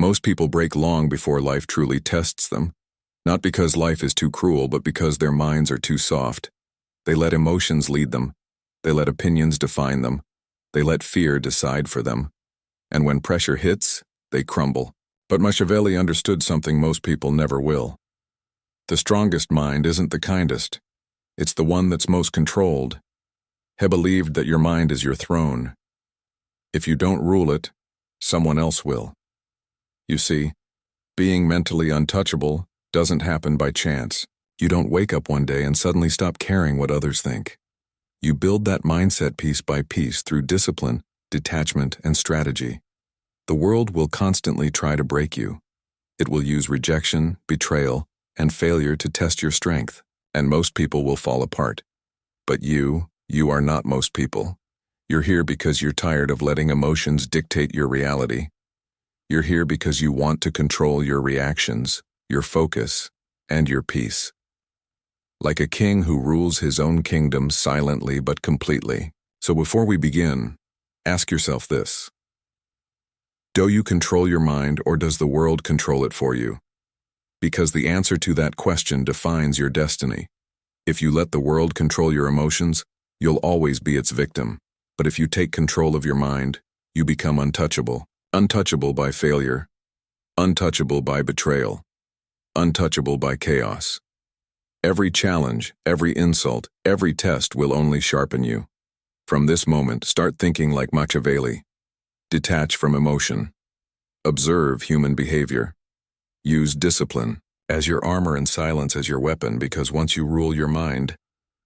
Most people break long before life truly tests them, not because life is too cruel, but because their minds are too soft. They let emotions lead them. They let opinions define them. They let fear decide for them. And when pressure hits, they crumble. But Machiavelli understood something most people never will. The strongest mind isn't the kindest. It's the one that's most controlled. He believed that your mind is your throne. If you don't rule it, someone else will. You see, being mentally untouchable doesn't happen by chance. You don't wake up one day and suddenly stop caring what others think. You build that mindset piece by piece through discipline, detachment, and strategy. The world will constantly try to break you. It will use rejection, betrayal, and failure to test your strength, and most people will fall apart. But you are not most people. You're here because you're tired of letting emotions dictate your reality. You're here because you want to control your reactions, your focus, and your peace. Like a king who rules his own kingdom silently but completely. So before we begin, ask yourself this. Do you control your mind, or does the world control it for you? Because the answer to that question defines your destiny. If you let the world control your emotions, you'll always be its victim. But if you take control of your mind, you become untouchable. Untouchable by failure. Untouchable by betrayal. Untouchable by chaos. Every challenge, every insult, every test will only sharpen you. From this moment, start thinking like Machiavelli. Detach from emotion. Observe human behavior. Use discipline as your armor and silence as your weapon, because once you rule your mind,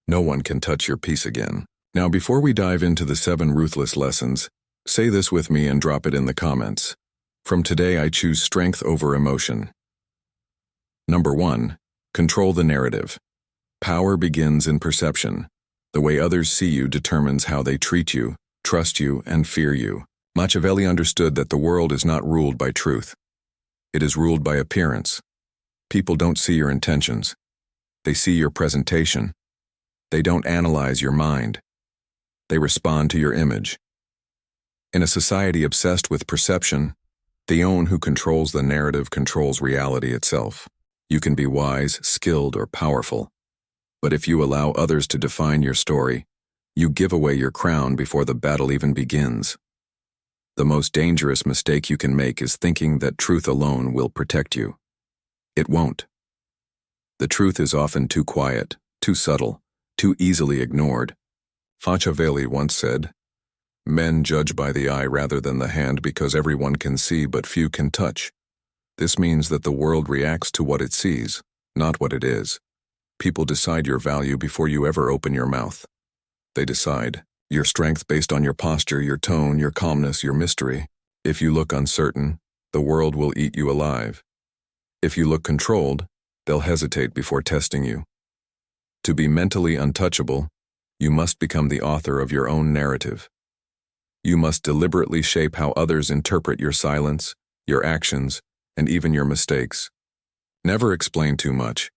no one can touch your peace again. Now, before we dive into the 7 ruthless lessons, say this with me and drop it in the comments. From today, I choose strength over emotion. Number 1. Control the narrative. Power begins in perception. The way others see you determines how they treat you, trust you, and fear you. Machiavelli understood that the world is not ruled by truth. It is ruled by appearance. People don't see your intentions. They see your presentation. They don't analyze your mind. They respond to your image. In a society obsessed with perception, the one who controls the narrative controls reality itself. You can be wise, skilled, or powerful. But if you allow others to define your story, you give away your crown before the battle even begins. The most dangerous mistake you can make is thinking that truth alone will protect you. It won't. The truth is often too quiet, too subtle, too easily ignored. Machiavelli once said, "Men judge by the eye rather than the hand because everyone can see but few can touch." This means that the world reacts to what it sees, not what it is. People decide your value before you ever open your mouth. They decide your strength based on your posture, your tone, your calmness, your mystery. If you look uncertain, the world will eat you alive. If you look controlled, they'll hesitate before testing you. To be mentally untouchable, you must become the author of your own narrative. You must deliberately shape how others interpret your silence, your actions, and even your mistakes. Never explain too much.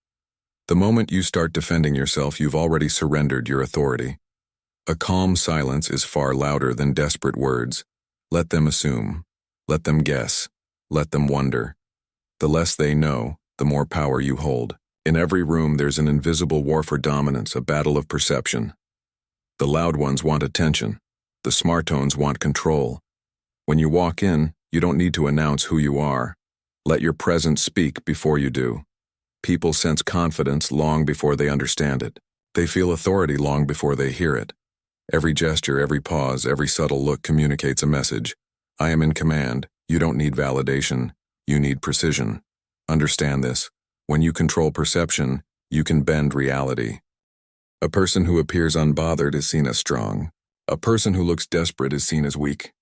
The moment you start defending yourself, you've already surrendered your authority. A calm silence is far louder than desperate words. Let them assume. Let them guess. Let them wonder. The less they know, the more power you hold. In every room, there's an invisible war for dominance, a battle of perception. The loud ones want attention. The smart tones want control. When you walk in, you don't need to announce who you are. Let your presence speak before you do. People sense confidence long before they understand it. They feel authority long before they hear it. Every gesture, every pause, every subtle look communicates a message. I am in command. You don't need validation. You need precision. Understand this. When you control perception, you can bend reality. A person who appears unbothered is seen as strong. A person who looks desperate is seen as weak.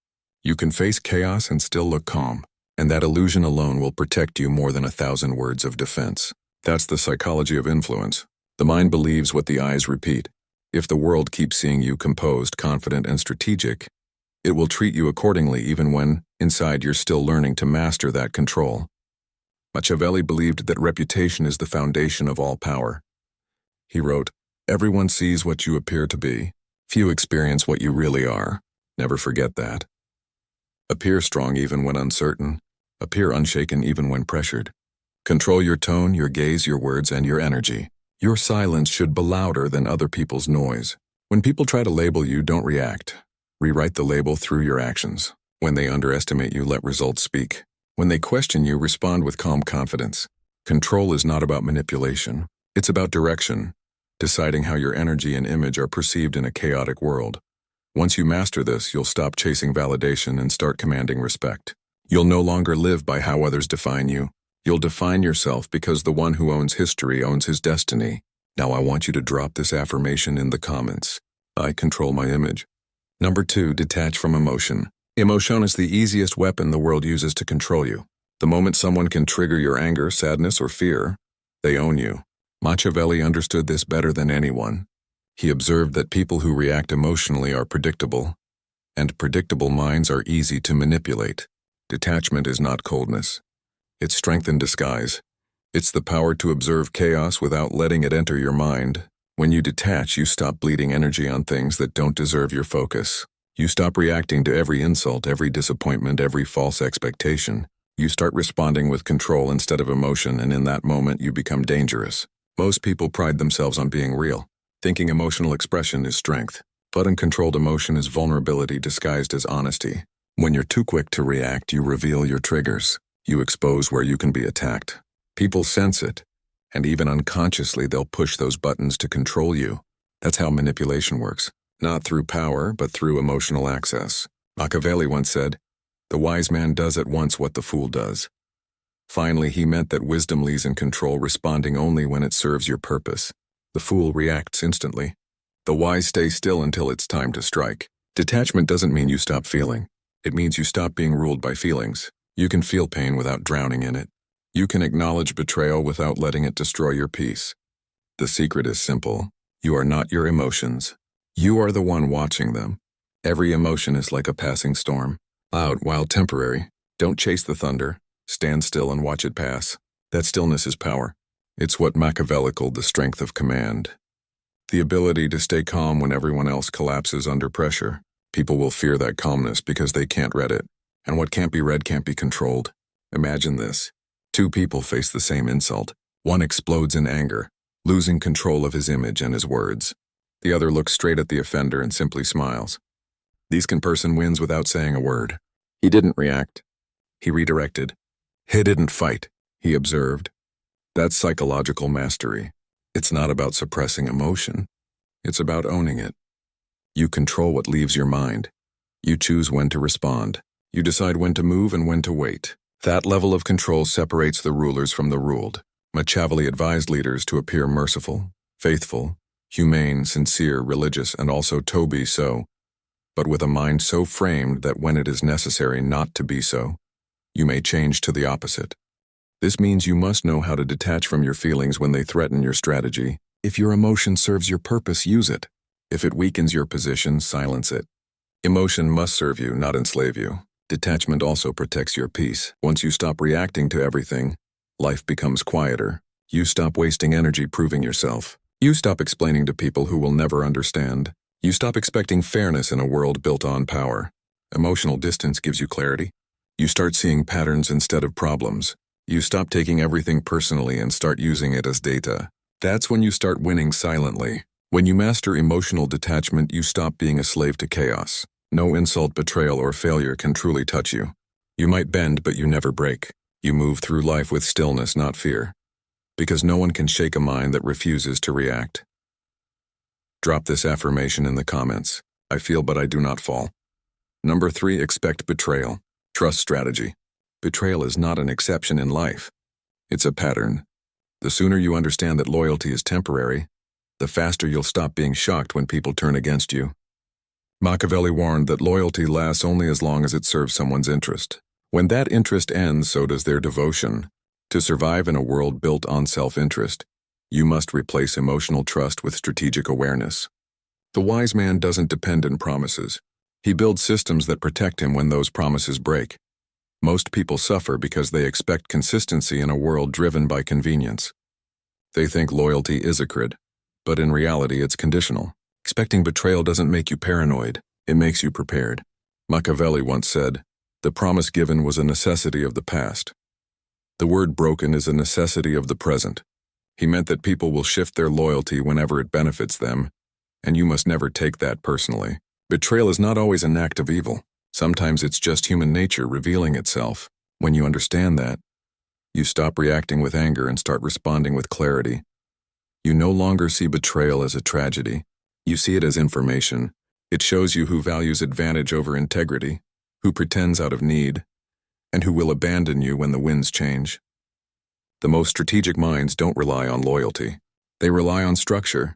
You can face chaos and still look calm, and that illusion alone will protect you more than 1,000 words of defense. That's the psychology of influence. The mind believes what the eyes repeat. If the world keeps seeing you composed, confident, and strategic, it will treat you accordingly even when, inside, you're still learning to master that control. Machiavelli believed that reputation is the foundation of all power. He wrote, "Everyone sees what you appear to be. Few experience what you really are. Never forget that. Appear strong even when uncertain. Appear unshaken even when pressured. Control your tone, your gaze, your words, and your energy. Your silence should be louder than other people's noise. When people try to label you, don't react. Rewrite the label through your actions. When they underestimate you, let results speak. When they question you, respond with calm confidence. Control is not about manipulation. It's about direction, deciding how your energy and image are perceived in a chaotic world. Once you master this, you'll stop chasing validation and start commanding respect. You'll no longer live by how others define you. You'll define yourself because the one who owns history owns his destiny. Now I want you to drop this affirmation in the comments. I control my image. Number 2, detach from emotion. Emotion is the easiest weapon the world uses to control you. The moment someone can trigger your anger, sadness, or fear, they own you. Machiavelli understood this better than anyone. He observed that people who react emotionally are predictable, and predictable minds are easy to manipulate. Detachment is not coldness. It's strength in disguise. It's the power to observe chaos without letting it enter your mind. When you detach, you stop bleeding energy on things that don't deserve your focus. You stop reacting to every insult, every disappointment, every false expectation. You start responding with control instead of emotion, and in that moment you become dangerous. Most people pride themselves on being real, thinking emotional expression is strength. But uncontrolled emotion is vulnerability disguised as honesty. When you're too quick to react, you reveal your triggers. You expose where you can be attacked. People sense it, and even unconsciously they'll push those buttons to control you. That's how manipulation works. Not through power, but through emotional access. Machiavelli once said, "The wise man does at once what the fool does." Finally, he meant that wisdom lies in control, responding only when it serves your purpose. The fool reacts instantly. The wise stay still until it's time to strike. Detachment doesn't mean you stop feeling. It means you stop being ruled by feelings. You can feel pain without drowning in it. You can acknowledge betrayal without letting it destroy your peace. The secret is simple. You are not your emotions. You are the one watching them. Every emotion is like a passing storm. Loud while temporary. Don't chase the thunder. Stand still and watch it pass. That stillness is power. It's what Machiavelli called the strength of command. The ability to stay calm when everyone else collapses under pressure. People will fear that calmness because they can't read it. And what can't be read can't be controlled. Imagine this. 2 people face the same insult. One explodes in anger, losing control of his image and his words. The other looks straight at the offender and simply smiles. This person wins without saying a word. He didn't react. He redirected. He didn't fight. He observed. That's psychological mastery. It's not about suppressing emotion. It's about owning it. You control what leaves your mind. You choose when to respond. You decide when to move and when to wait. That level of control separates the rulers from the ruled. Machiavelli advised leaders to appear merciful, faithful, humane, sincere, religious, and also to be so, but with a mind so framed that when it is necessary not to be so, you may change to the opposite. This means you must know how to detach from your feelings when they threaten your strategy. If your emotion serves your purpose, use it. If it weakens your position, silence it. Emotion must serve you, not enslave you. Detachment also protects your peace. Once you stop reacting to everything, life becomes quieter. You stop wasting energy proving yourself. You stop explaining to people who will never understand. You stop expecting fairness in a world built on power. Emotional distance gives you clarity. You start seeing patterns instead of problems. You stop taking everything personally and start using it as data. That's when you start winning silently. When you master emotional detachment, you stop being a slave to chaos. No insult, betrayal, or failure can truly touch you. You might bend, but you never break. You move through life with stillness, not fear. Because no one can shake a mind that refuses to react. Drop this affirmation in the comments. I feel but I do not fall. Number 3, expect betrayal. Trust strategy. Betrayal is not an exception in life. It's a pattern. The sooner you understand that loyalty is temporary, the faster you'll stop being shocked when people turn against you. Machiavelli warned that loyalty lasts only as long as it serves someone's interest. When that interest ends, so does their devotion. To survive in a world built on self-interest, you must replace emotional trust with strategic awareness. The wise man doesn't depend on promises. He builds systems that protect him when those promises break. Most people suffer because they expect consistency in a world driven by convenience. They think loyalty is a cred, but in reality it's conditional. Expecting betrayal doesn't make you paranoid, it makes you prepared. Machiavelli once said, The promise given was a necessity of the past. The word broken is a necessity of the present. He meant that people will shift their loyalty whenever it benefits them, and you must never take that personally. Betrayal is not always an act of evil. Sometimes it's just human nature revealing itself. When you understand that, you stop reacting with anger and start responding with clarity. You no longer see betrayal as a tragedy. You see it as information. It shows you who values advantage over integrity, who pretends out of need, and who will abandon you when the winds change. The most strategic minds don't rely on loyalty. They rely on structure.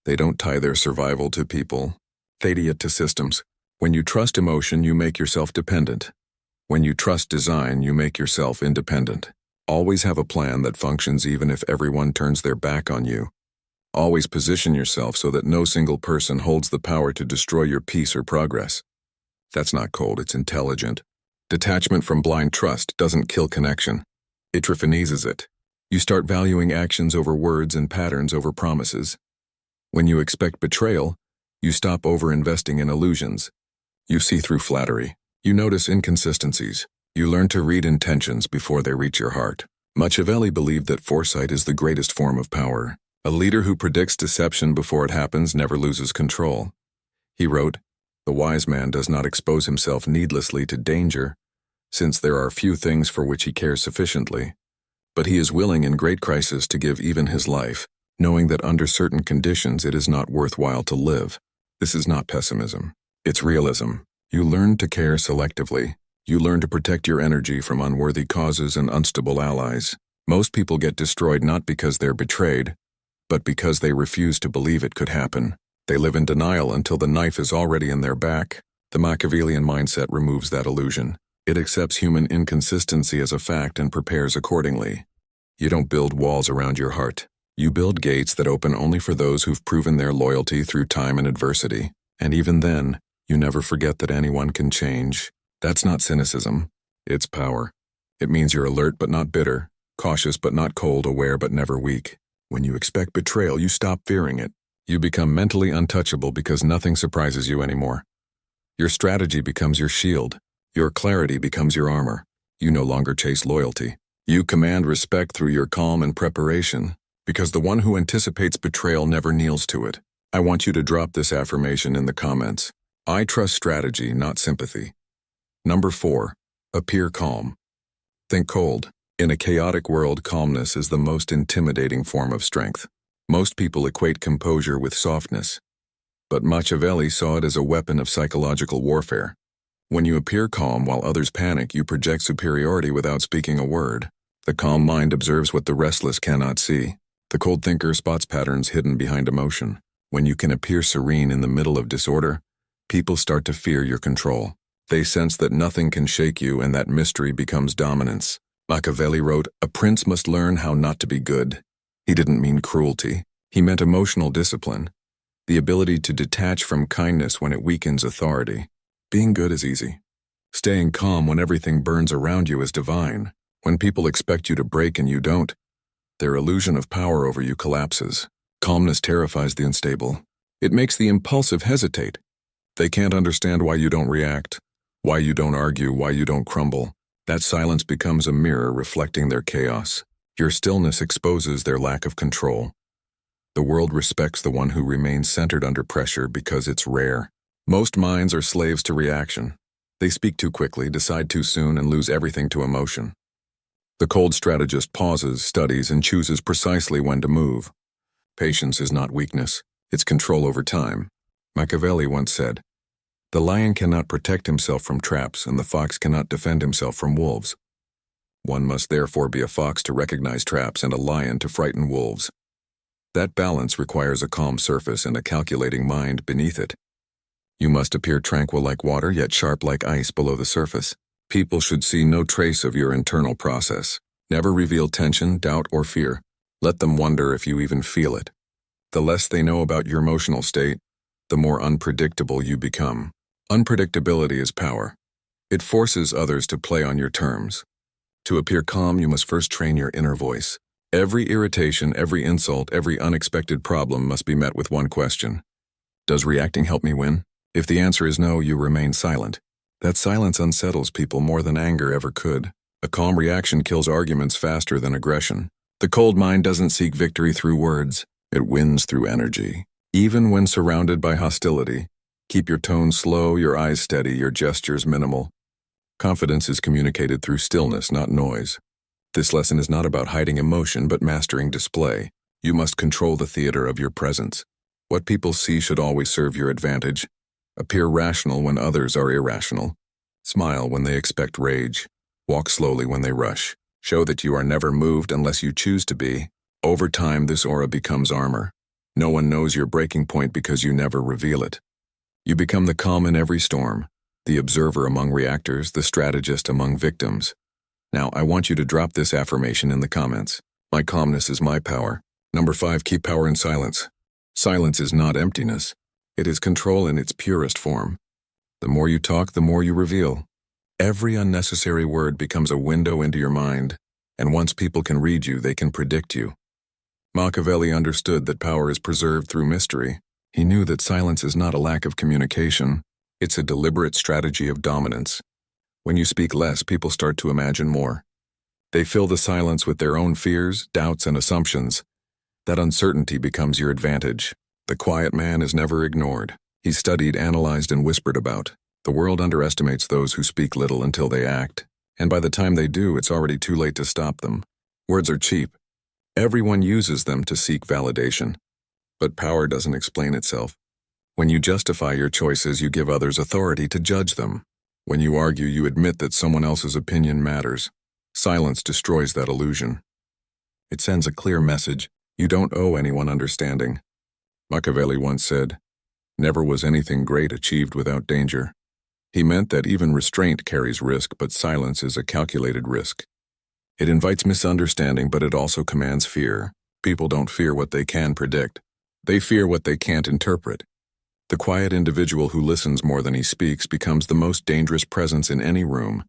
They don't tie their survival to people. They tie it to systems. When you trust emotion, you make yourself dependent. When you trust design, you make yourself independent. Always have a plan that functions even if everyone turns their back on you. Always position yourself so that no single person holds the power to destroy your peace or progress. That's not cold, it's intelligent. Detachment from blind trust doesn't kill connection. It refinizes it. You start valuing actions over words and patterns over promises. When you expect betrayal, you stop over-investing in illusions. You see through flattery. You notice inconsistencies. You learn to read intentions before they reach your heart. Machiavelli believed that foresight is the greatest form of power. A leader who predicts deception before it happens never loses control. He wrote, "The wise man does not expose himself needlessly to danger, since there are few things for which he cares sufficiently. But he is willing in great crisis to give even his life, knowing that under certain conditions it is not worthwhile to live." This is not pessimism. It's realism. You learn to care selectively. You learn to protect your energy from unworthy causes and unstable allies. Most people get destroyed not because they're betrayed, but because they refuse to believe it could happen. They live in denial until the knife is already in their back. The Machiavellian mindset removes that illusion. It accepts human inconsistency as a fact and prepares accordingly. You don't build walls around your heart. You build gates that open only for those who've proven their loyalty through time and adversity. And even then, you never forget that anyone can change. That's not cynicism. It's power. It means you're alert but not bitter, cautious but not cold, aware but never weak. When you expect betrayal, you stop fearing it. You become mentally untouchable because nothing surprises you anymore. Your strategy becomes your shield. Your clarity becomes your armor. You no longer chase loyalty. You command respect through your calm and preparation, because the one who anticipates betrayal never kneels to it. I want you to drop this affirmation in the comments. I trust strategy, not sympathy. Number 4. Appear calm. Think cold. In a chaotic world, calmness is the most intimidating form of strength. Most people equate composure with softness, but Machiavelli saw it as a weapon of psychological warfare. When you appear calm while others panic, you project superiority without speaking a word. The calm mind observes what the restless cannot see. The cold thinker spots patterns hidden behind emotion. When you can appear serene in the middle of disorder, people start to fear your control. They sense that nothing can shake you, and that mystery becomes dominance. Machiavelli wrote, "A prince must learn how not to be good." He didn't mean cruelty. He meant emotional discipline, the ability to detach from kindness when it weakens authority. Being good is easy. Staying calm when everything burns around you is divine. When people expect you to break and you don't, their illusion of power over you collapses. Calmness terrifies the unstable. It makes the impulsive hesitate. They can't understand why you don't react, why you don't argue, why you don't crumble. That silence becomes a mirror reflecting their chaos. Your stillness exposes their lack of control. The world respects the one who remains centered under pressure because it's rare. Most minds are slaves to reaction. They speak too quickly, decide too soon, and lose everything to emotion. The cold strategist pauses, studies, and chooses precisely when to move. Patience is not weakness, it's control over time. Machiavelli once said, "The lion cannot protect himself from traps, and the fox cannot defend himself from wolves. One must therefore be a fox to recognize traps and a lion to frighten wolves." That balance requires a calm surface and a calculating mind beneath it. You must appear tranquil like water, yet sharp like ice below the surface. People should see no trace of your internal process. Never reveal tension, doubt, or fear. Let them wonder if you even feel it. The less they know about your emotional state, the more unpredictable you become. Unpredictability is power. It forces others to play on your terms. To appear calm, you must first train your inner voice. Every irritation, every insult, every unexpected problem must be met with one question. Does reacting help me win? If the answer is no, you remain silent. That silence unsettles people more than anger ever could. A calm reaction kills arguments faster than aggression. The cold mind doesn't seek victory through words, it wins through energy. Even when surrounded by hostility, keep your tone slow, your eyes steady, your gestures minimal. Confidence is communicated through stillness, not noise. This lesson is not about hiding emotion, but mastering display. You must control the theater of your presence. What people see should always serve your advantage. Appear rational when others are irrational. Smile when they expect rage. Walk slowly when they rush. Show that you are never moved unless you choose to be. Over time, this aura becomes armor. No one knows your breaking point because you never reveal it. You become the calm in every storm, the observer among reactors, the strategist among victims. Now, I want you to drop this affirmation in the comments. My calmness is my power. Number 5, keep power in silence. Silence is not emptiness. It is control in its purest form. The more you talk, the more you reveal. Every unnecessary word becomes a window into your mind, and once people can read you, they can predict you. Machiavelli understood that power is preserved through mystery. He knew that silence is not a lack of communication. It's a deliberate strategy of dominance. When you speak less, people start to imagine more. They fill the silence with their own fears, doubts, and assumptions. That uncertainty becomes your advantage. The quiet man is never ignored. He's studied, analyzed, and whispered about. The world underestimates those who speak little until they act, and by the time they do, it's already too late to stop them. Words are cheap. Everyone uses them to seek validation. But power doesn't explain itself. When you justify your choices, you give others authority to judge them. When you argue, you admit that someone else's opinion matters. Silence destroys that illusion. It sends a clear message. You don't owe anyone understanding. Machiavelli once said, "Never was anything great achieved without danger." He meant that even restraint carries risk, but silence is a calculated risk. It invites misunderstanding, but it also commands fear. People don't fear what they can predict. They fear what they can't interpret. The quiet individual who listens more than he speaks becomes the most dangerous presence in any room,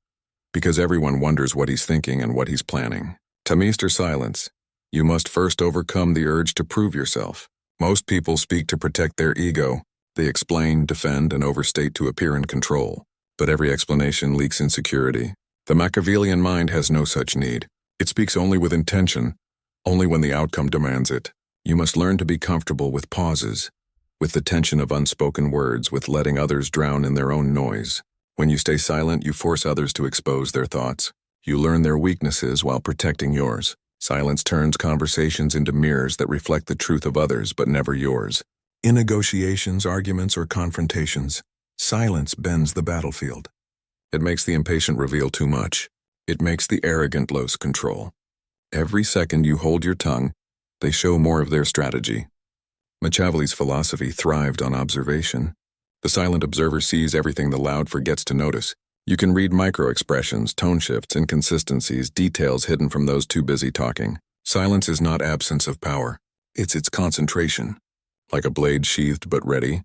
because everyone wonders what he's thinking and what he's planning. To master silence, you must first overcome the urge to prove yourself. Most people speak to protect their ego. They explain, defend, and overstate to appear in control. But every explanation leaks insecurity. The Machiavellian mind has no such need. It speaks only with intention, only when the outcome demands it. You must learn to be comfortable with pauses, with the tension of unspoken words, with letting others drown in their own noise. When you stay silent, you force others to expose their thoughts. You learn their weaknesses while protecting yours. Silence turns conversations into mirrors that reflect the truth of others, but never yours. In negotiations, arguments, or confrontations, silence bends the battlefield. It makes the impatient reveal too much. It makes the arrogant lose control. Every second you hold your tongue, they show more of their strategy. Machiavelli's philosophy thrived on observation. The silent observer sees everything the loud forgets to notice. You can read micro-expressions, tone shifts, inconsistencies, details hidden from those too busy talking. Silence is not absence of power. It's its concentration. Like a blade sheathed but ready,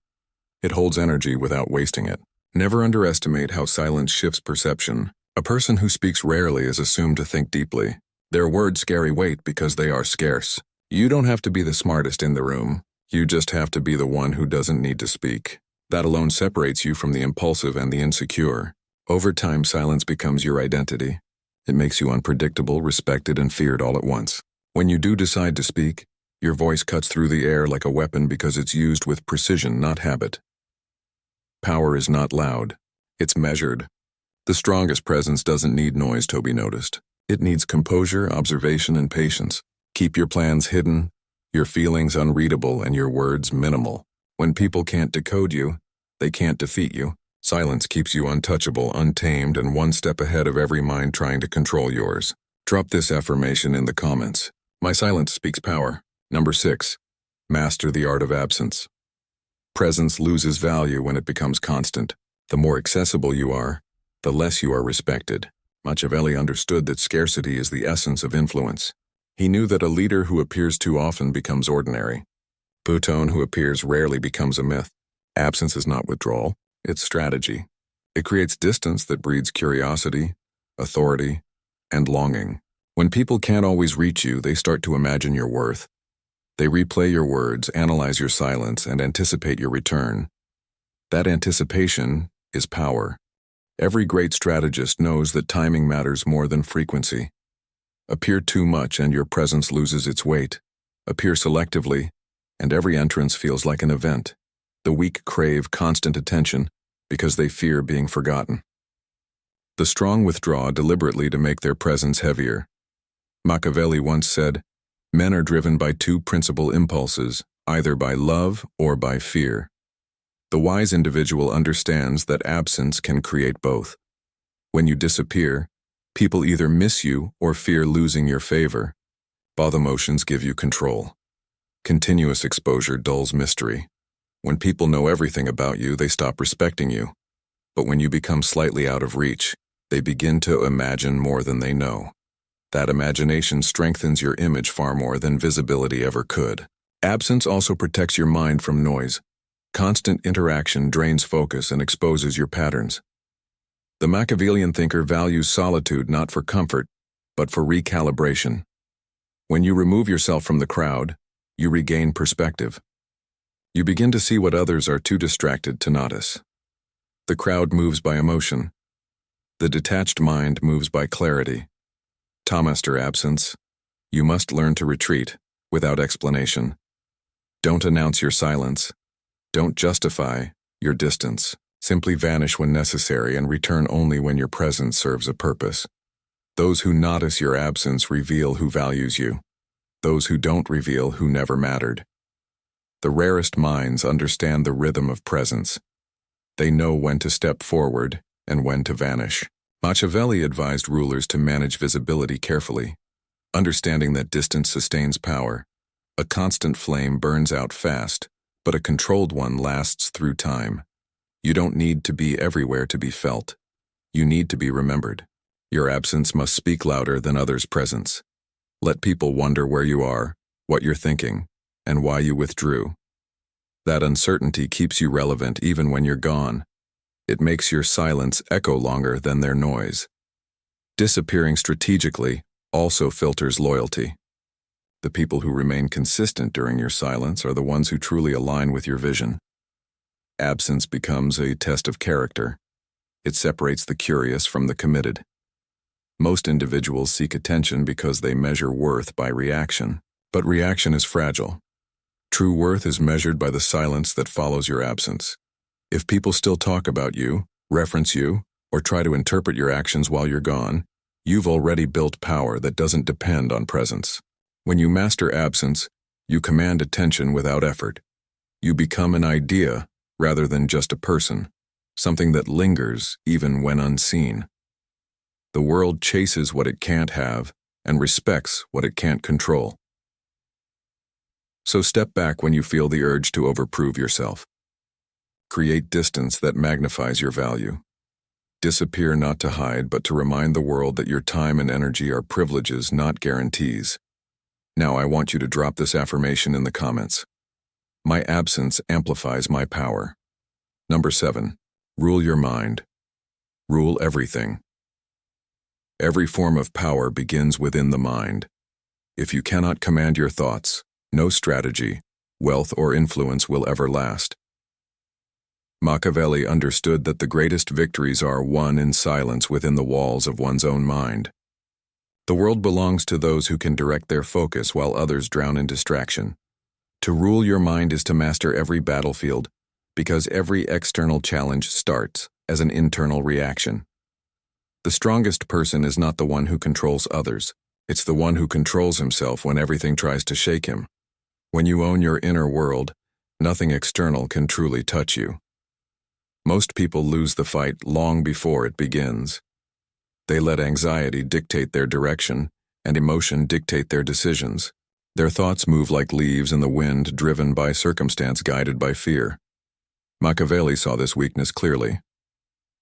it holds energy without wasting it. Never underestimate how silence shifts perception. A person who speaks rarely is assumed to think deeply. Their words carry weight because they are scarce. You don't have to be the smartest in the room. You just have to be the one who doesn't need to speak. That alone separates you from the impulsive and the insecure. Over time, silence becomes your identity. It makes you unpredictable, respected, and feared all at once. When you do decide to speak, your voice cuts through the air like a weapon because it's used with precision, not habit. Power is not loud. It's measured. The strongest presence doesn't need noise to be noticed. It needs composure, observation, and patience. Keep your plans hidden, your feelings unreadable, and your words minimal. When people can't decode you, they can't defeat you. Silence keeps you untouchable, untamed, and one step ahead of every mind trying to control yours. Drop this affirmation in the comments. My silence speaks power. Number 6. Master the art of absence. Presence loses value when it becomes constant. The more accessible you are, the less you are respected. Machiavelli understood that scarcity is the essence of influence. He knew that a leader who appears too often becomes ordinary. Pluton who appears rarely becomes a myth. Absence is not withdrawal, it's strategy. It creates distance that breeds curiosity, authority, and longing. When people can't always reach you, they start to imagine your worth. They replay your words, analyze your silence, and anticipate your return. That anticipation is power. Every great strategist knows that timing matters more than frequency. Appear too much and your presence loses its weight. Appear selectively, and every entrance feels like an event. The weak crave constant attention because they fear being forgotten. The strong withdraw deliberately to make their presence heavier. Machiavelli once said, "Men are driven by two principal impulses, either by love or by fear." The wise individual understands that absence can create both. When you disappear, people either miss you or fear losing your favor. Both emotions give you control. Continuous exposure dulls mystery. When people know everything about you, they stop respecting you. But when you become slightly out of reach, they begin to imagine more than they know. That imagination strengthens your image far more than visibility ever could. Absence also protects your mind from noise. Constant interaction drains focus and exposes your patterns. The Machiavellian thinker values solitude not for comfort, but for recalibration. When you remove yourself from the crowd, you regain perspective. You begin to see what others are too distracted to notice. The crowd moves by emotion. The detached mind moves by clarity. To master absence, you must learn to retreat without explanation. Don't announce your silence. Don't justify your distance. Simply vanish when necessary and return only when your presence serves a purpose. Those who notice your absence reveal who values you. Those who don't reveal who never mattered. The rarest minds understand the rhythm of presence. They know when to step forward and when to vanish. Machiavelli advised rulers to manage visibility carefully, understanding that distance sustains power. A constant flame burns out fast, but a controlled one lasts through time. You don't need to be everywhere to be felt. You need to be remembered. Your absence must speak louder than others' presence. Let people wonder where you are, what you're thinking, and why you withdrew. That uncertainty keeps you relevant even when you're gone. It makes your silence echo longer than their noise. Disappearing strategically also filters loyalty. The people who remain consistent during your silence are the ones who truly align with your vision. Absence becomes a test of character. It separates the curious from the committed. Most individuals seek attention because they measure worth by reaction, but reaction is fragile. True worth is measured by the silence that follows your absence. If people still talk about you, reference you, or try to interpret your actions while you're gone, you've already built power that doesn't depend on presence. When you master absence, you command attention without effort. You become an idea rather than just a person, something that lingers even when unseen. The world chases what it can't have and respects what it can't control. So step back when you feel the urge to overprove yourself. Create distance that magnifies your value. Disappear not to hide, but to remind the world that your time and energy are privileges, not guarantees. Now I want you to drop this affirmation in the comments. My absence amplifies my power. Number 7. Rule your mind. Rule everything. Every form of power begins within the mind. If you cannot command your thoughts, no strategy, wealth, or influence will ever last. Machiavelli understood that the greatest victories are won in silence within the walls of one's own mind. The world belongs to those who can direct their focus while others drown in distraction. To rule your mind is to master every battlefield, because every external challenge starts as an internal reaction. The strongest person is not the one who controls others. It's the one who controls himself when everything tries to shake him. When you own your inner world, nothing external can truly touch you. Most people lose the fight long before it begins. They let anxiety dictate their direction and emotion dictate their decisions. Their thoughts move like leaves in the wind, driven by circumstance, guided by fear. Machiavelli saw this weakness clearly.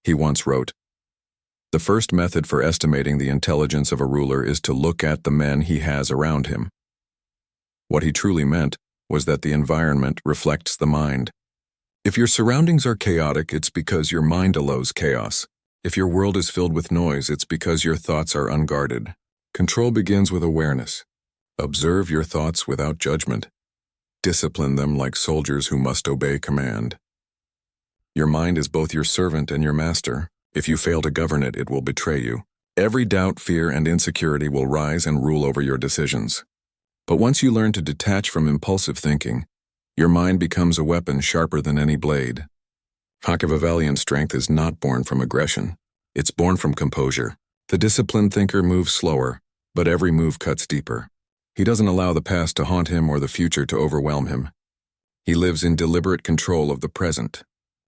He once wrote, "The first method for estimating the intelligence of a ruler is to look at the men he has around him." What he truly meant was that the environment reflects the mind. If your surroundings are chaotic, it's because your mind allows chaos. If your world is filled with noise, it's because your thoughts are unguarded. Control begins with awareness. Observe your thoughts without judgment. Discipline them like soldiers who must obey command. Your mind is both your servant and your master. If you fail to govern it, it will betray you. Every doubt, fear, and insecurity will rise and rule over your decisions. But once you learn to detach from impulsive thinking, your mind becomes a weapon sharper than any blade. Machiavellian strength is not born from aggression. It's born from composure. The disciplined thinker moves slower, but every move cuts deeper. He doesn't allow the past to haunt him or the future to overwhelm him. He lives in deliberate control of the present.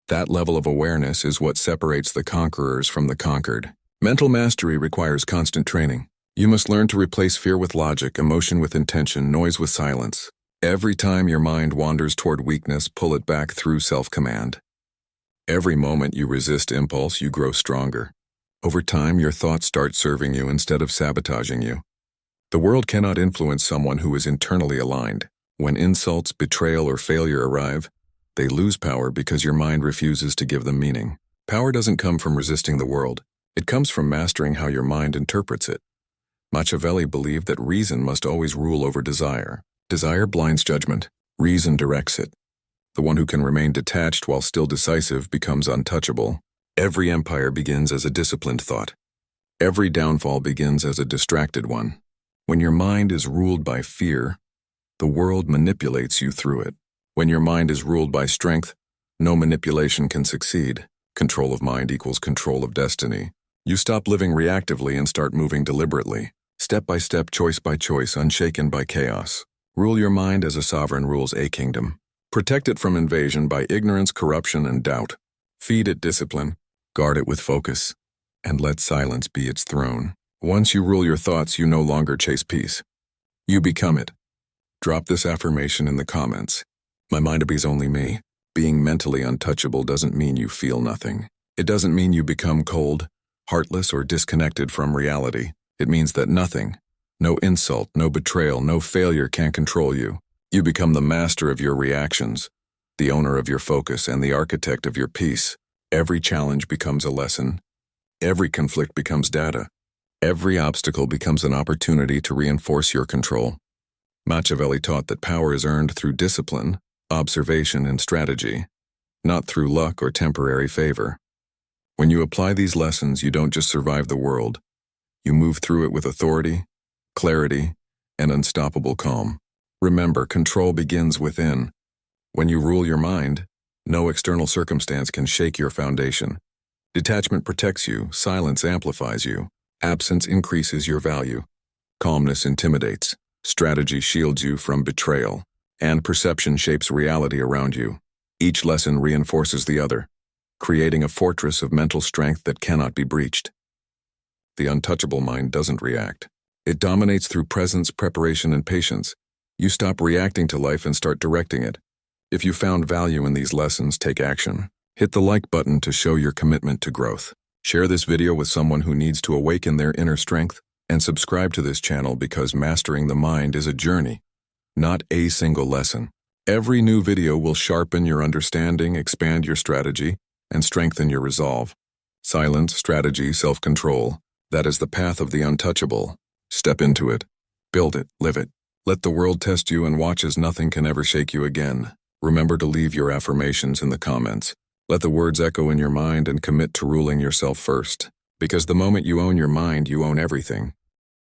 That level of awareness is what separates the conquerors from the conquered. Mental mastery requires constant training. You must learn to replace fear with logic, emotion with intention, noise with silence. Every time your mind wanders toward weakness, pull it back through self-command. Every moment you resist impulse, you grow stronger. Over time, your thoughts start serving you instead of sabotaging you. The world cannot influence someone who is internally aligned. When insults, betrayal, or failure arrive, they lose power because your mind refuses to give them meaning. Power doesn't come from resisting the world. It comes from mastering how your mind interprets it. Machiavelli believed that reason must always rule over desire. Desire blinds judgment. Reason directs it. The one who can remain detached while still decisive becomes untouchable. Every empire begins as a disciplined thought. Every downfall begins as a distracted one. When your mind is ruled by fear, the world manipulates you through it. When your mind is ruled by strength, no manipulation can succeed. Control of mind equals control of destiny. You stop living reactively and start moving deliberately, step by step, choice by choice, unshaken by chaos. Rule your mind as a sovereign rules a kingdom. Protect it from invasion by ignorance, corruption, and doubt. Feed it discipline, guard it with focus, and let silence be its throne. Once you rule your thoughts, you no longer chase peace. You become it. Drop this affirmation in the comments. My mind is only me. Being mentally untouchable doesn't mean you feel nothing. It doesn't mean you become cold, heartless, or disconnected from reality. It means that nothing, no insult, no betrayal, no failure can control you. You become the master of your reactions, the owner of your focus, and the architect of your peace. Every challenge becomes a lesson. Every conflict becomes data. Every obstacle becomes an opportunity to reinforce your control. Machiavelli taught that power is earned through discipline, observation, and strategy, not through luck or temporary favor. When you apply these lessons, you don't just survive the world. You move through it with authority, clarity, and unstoppable calm. Remember, control begins within. When you rule your mind, no external circumstance can shake your foundation. Detachment protects you, silence amplifies you, absence increases your value, calmness intimidates, strategy shields you from betrayal, and perception shapes reality around you. Each lesson reinforces the other, creating a fortress of mental strength that cannot be breached. The untouchable mind doesn't react. It dominates through presence, preparation, and patience. You stop reacting to life and start directing it. If you found value in these lessons, take action. Hit the like button to show your commitment to growth. Share this video with someone who needs to awaken their inner strength, and subscribe to this channel because mastering the mind is a journey, not a single lesson. Every new video will sharpen your understanding, expand your strategy, and strengthen your resolve. Silence, strategy, self-control. That is the path of the untouchable. Step into it. Build it. Live it. Let the world test you and watch as nothing can ever shake you again. Remember to leave your affirmations in the comments. Let the words echo in your mind and commit to ruling yourself first. Because the moment you own your mind, you own everything.